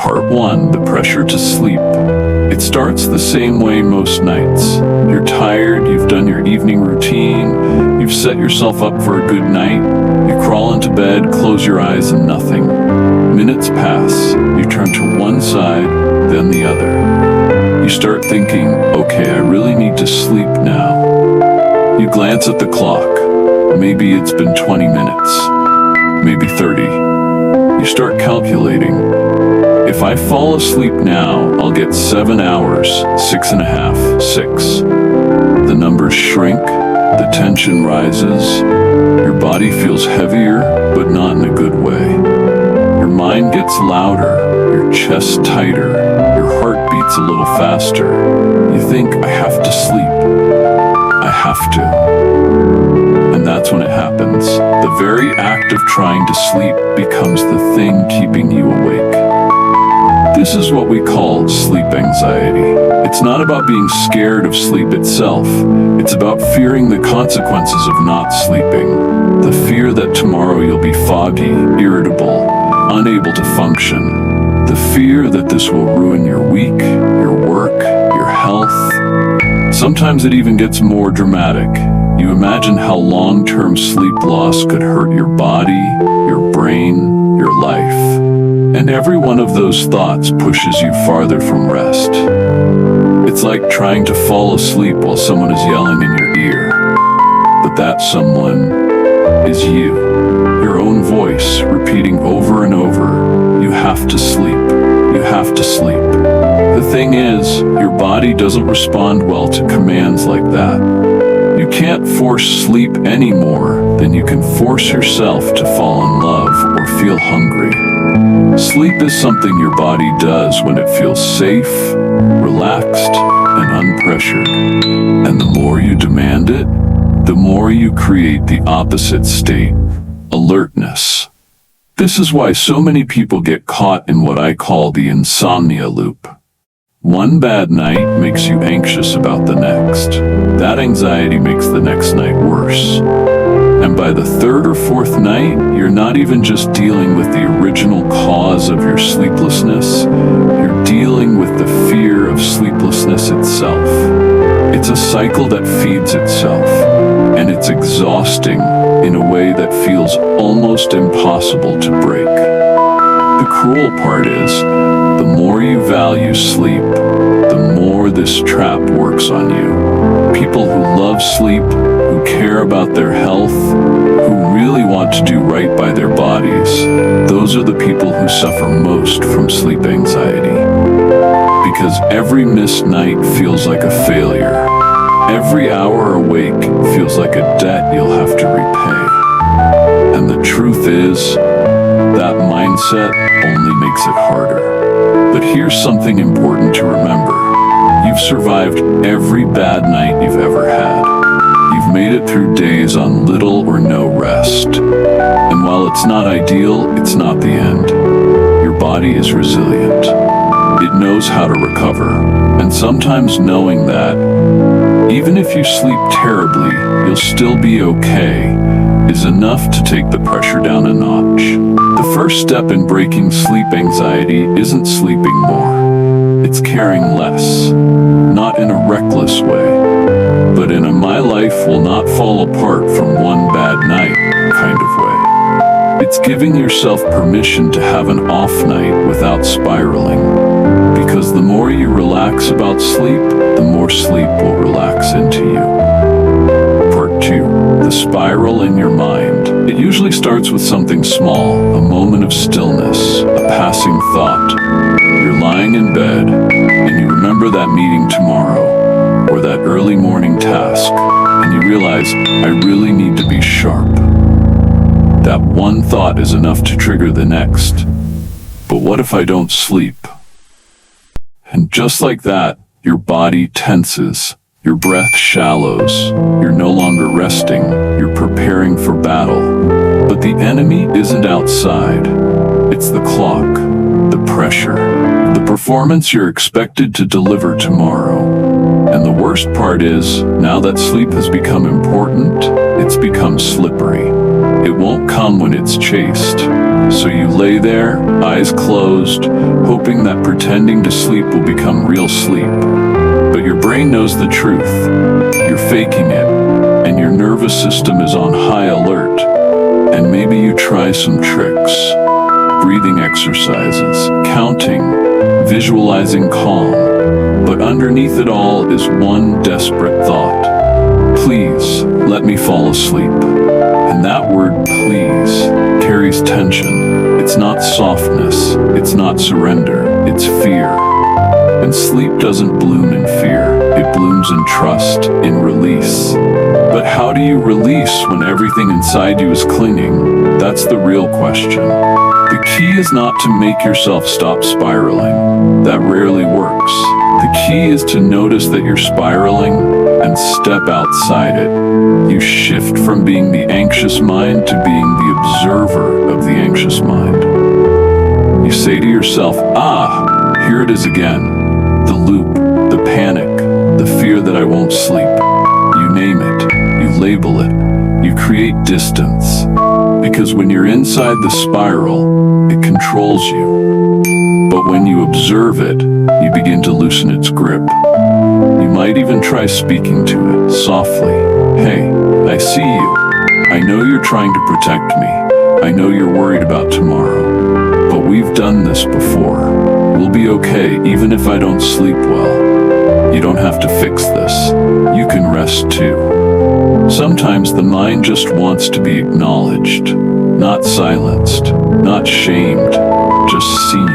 Part 1. The pressure to sleep. It starts the same way most nights. You're tired, you've done your evening routine, you've set yourself up for a good night, you crawl into bed, close your eyes, and nothing. Minutes pass, you turn to one side, then the other. You start thinking, okay, I really need to sleep now. You glance at the clock. Maybe it's been 20 minutes, maybe 30. You start calculating. If I fall asleep now, I'll get 7 hours, 6.5, 6. The numbers shrink, the tension rises, your body feels heavier, but not in a good way. Your mind gets louder, your chest tighter, your heart beats a little faster. You think, I have to sleep. I have to. And that's when it happens. The very act of trying to sleep becomes the thing keeping you awake. This is what we call sleep anxiety. It's not about being scared of sleep itself. It's about fearing the consequences of not sleeping. The fear that tomorrow you'll be foggy, irritable, unable to function. The fear that this will ruin your week, your work, your health. Sometimes it even gets more dramatic. You imagine how long-term sleep loss could hurt your body, your brain, your life. And every one of those thoughts pushes you farther from rest. It's like trying to fall asleep while someone is yelling in your ear. But that someone is you. Your own voice repeating over and over, you have to sleep, you have to sleep. The thing is, your body doesn't respond well to commands like that. You can't force sleep any more than you can force yourself to fall in love or feel hungry. Sleep is something your body does when it feels safe, relaxed, and unpressured. And the more you demand it, the more you create the opposite state, alertness. This is why so many people get caught in what I call the insomnia loop. One bad night makes you anxious about the next. That anxiety makes the next night worse. And by the third or fourth night, you're not even just dealing with the original cause of your sleeplessness, you're dealing with the fear of sleeplessness itself. It's a cycle that feeds itself, and it's exhausting in a way that feels almost impossible to break. The cruel part is, the more you value sleep, the more this trap works on you. People who love sleep, who care about their health, who really want to do right by their bodies, those are the people who suffer most from sleep anxiety. Because every missed night feels like a failure. Every hour awake feels like a debt you'll have to repay. And the truth is, that mindset only makes it harder. But here's something important to remember. You've survived every bad night you've ever had. You've made it through days on little or no rest. And while it's not ideal, it's not the end. Your body is resilient. It knows how to recover. And sometimes knowing that, even if you sleep terribly, you'll still be okay, is enough to take the pressure down a notch. The first step in breaking sleep anxiety isn't sleeping more. It's caring less. Not in a reckless way, but in a my life will not fall apart from one bad night kind of way. It's giving yourself permission to have an off night without spiraling. Because the more you relax about sleep, the more sleep will relax into you. Part 2. The spiral in your mind. It usually starts with something small, a moment of stillness, a passing thought. You're lying in bed, and you remember that meeting tomorrow, or that early morning task, and you realize, I really need to be sharp. That one thought is enough to trigger the next. But what if I don't sleep? And just like that, your body tenses. Your breath shallows, you're no longer resting, you're preparing for battle. But the enemy isn't outside. It's the clock, the pressure, the performance you're expected to deliver tomorrow. And the worst part is, now that sleep has become important, it's become slippery. It won't come when it's chased. So you lay there, eyes closed, hoping that pretending to sleep will become real sleep. But your brain knows the truth. You're faking it, and your nervous system is on high alert. And maybe you try some tricks. Breathing exercises, counting, visualizing calm. But underneath it all is one desperate thought. Please, let me fall asleep. And that word, please, carries tension. It's not softness, it's not surrender, it's fear. And sleep doesn't bloom in fear, it blooms in trust, in release. But how do you release when everything inside you is clinging? That's the real question. The key is not to make yourself stop spiraling. That rarely works. The key is to notice that you're spiraling and step outside it. You shift from being the anxious mind to being the observer of the anxious mind. You say to yourself, here it is again. The loop, the panic, the fear that I won't sleep. You name it, you label it, you create distance. Because when you're inside the spiral, it controls you. But when you observe it, you begin to loosen its grip. You might even try speaking to it softly. Hey, I see you. I know you're trying to protect me. I know you're worried about tomorrow. But we've done this before. We'll be okay even if I don't sleep well. You don't have to fix this. You can rest too. Sometimes the mind just wants to be acknowledged, not silenced, not shamed, just seen.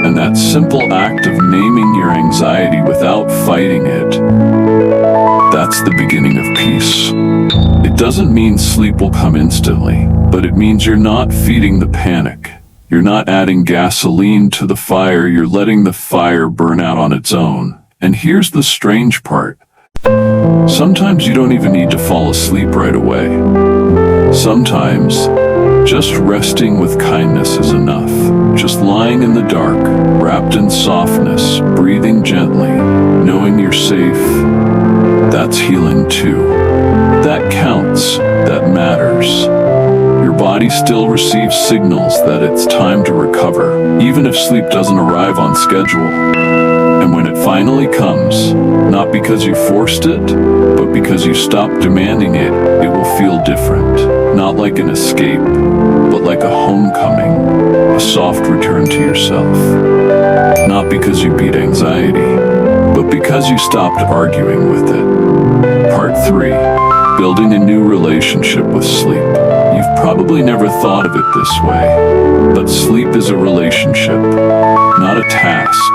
And that simple act of naming your anxiety without fighting it, that's the beginning of peace. It doesn't mean sleep will come instantly, but it means you're not feeding the panic. You're not adding gasoline to the fire, you're letting the fire burn out on its own. And here's the strange part. Sometimes you don't even need to fall asleep right away. Sometimes, just resting with kindness is enough. Just lying in the dark, wrapped in softness, breathing gently, knowing you're safe, that's healing too. That counts, that matters. Your body still receives signals that it's time to recover, even if sleep doesn't arrive on schedule. And when it finally comes, not because you forced it, but because you stopped demanding it, it will feel different. Not like an escape, but like a homecoming, a soft return to yourself. Not because you beat anxiety, but because you stopped arguing with it. Part 3. Building a new relationship with sleep. You've probably never thought of it this way, but sleep is a relationship, not a task.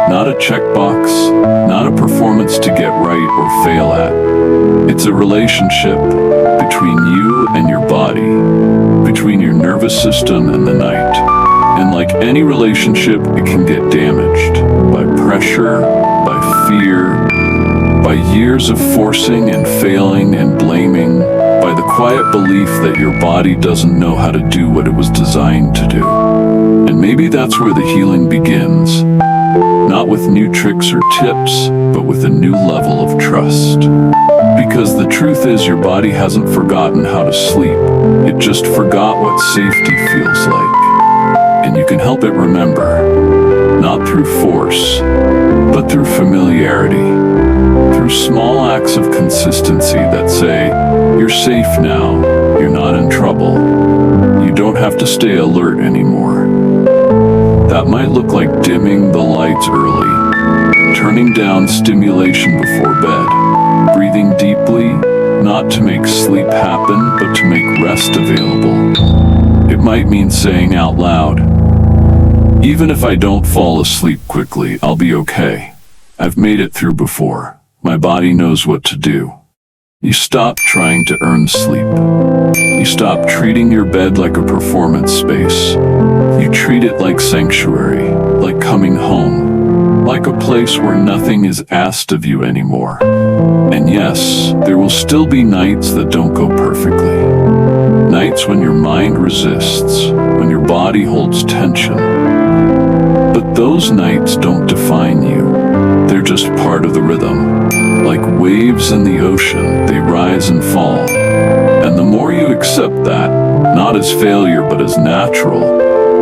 Not a checkbox, not a performance to get right or fail at. It's a relationship between you and your body, between your nervous system and the night. And like any relationship, it can get damaged by pressure, by fear, by years of forcing and failing and blaming, by the quiet belief that your body doesn't know how to do what it was designed to do. And maybe that's where the healing begins. Not with new tricks or tips, but with a new level of trust. Because the truth is, your body hasn't forgotten how to sleep. It just forgot what safety feels like. And you can help it remember, not through force, but through familiarity. Through small acts of consistency that say, you're safe now, you're not in trouble. You don't have to stay alert anymore. That might look like dimming the lights early, turning down stimulation before bed, breathing deeply, not to make sleep happen, but to make rest available. It might mean saying out loud, even if I don't fall asleep quickly, I'll be okay. I've made it through before. My body knows what to do. You stop trying to earn sleep. You stop treating your bed like a performance space. You treat it like sanctuary, like coming home, like a place where nothing is asked of you anymore. And yes, there will still be nights that don't go perfectly. Nights when your mind resists, when your body holds tension. But those nights don't define you. They're just part of the rhythm. Like waves in the ocean, they rise and fall. And the more you accept that, not as failure but as natural,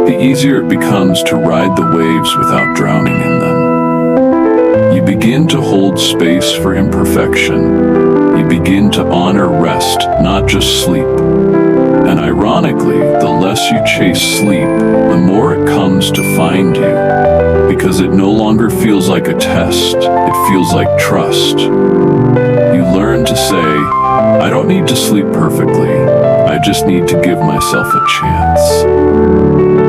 the easier it becomes to ride the waves without drowning in them. You begin to hold space for imperfection. You begin to honor rest, not just sleep. And ironically, the less you chase sleep, the more it comes to find you. Because it no longer feels like a test, it feels like trust. You learn to say, I don't need to sleep perfectly, I just need to give myself a chance.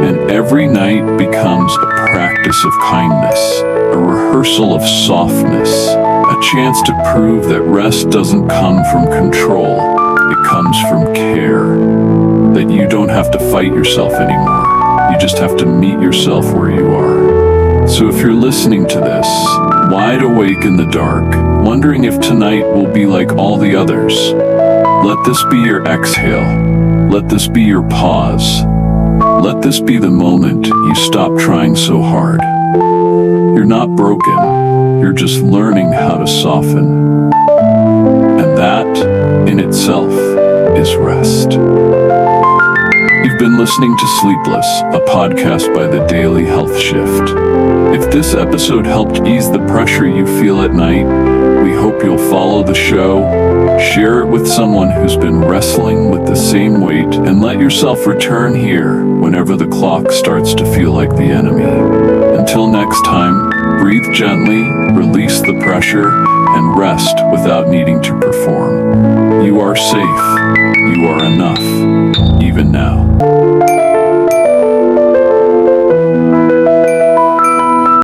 And every night becomes a practice of kindness, a rehearsal of softness, a chance to prove that rest doesn't come from control, it comes from care. That you don't have to fight yourself anymore, you just have to meet yourself where you are. So if you're listening to this, wide awake in the dark, wondering if tonight will be like all the others, let this be your exhale. Let this be your pause. Let this be the moment you stop trying so hard. You're not broken. You're just learning how to soften. And that, in itself, is rest. You've been listening to Sleepless, a podcast by the Daily Health Shift. If this episode helped ease the pressure you feel at night, we hope you'll follow the show, share it with someone who's been wrestling with the same weight, and let yourself return here whenever the clock starts to feel like the enemy. Until next time, breathe gently, release the pressure, and rest without needing to perform. You are safe. You are enough, even now.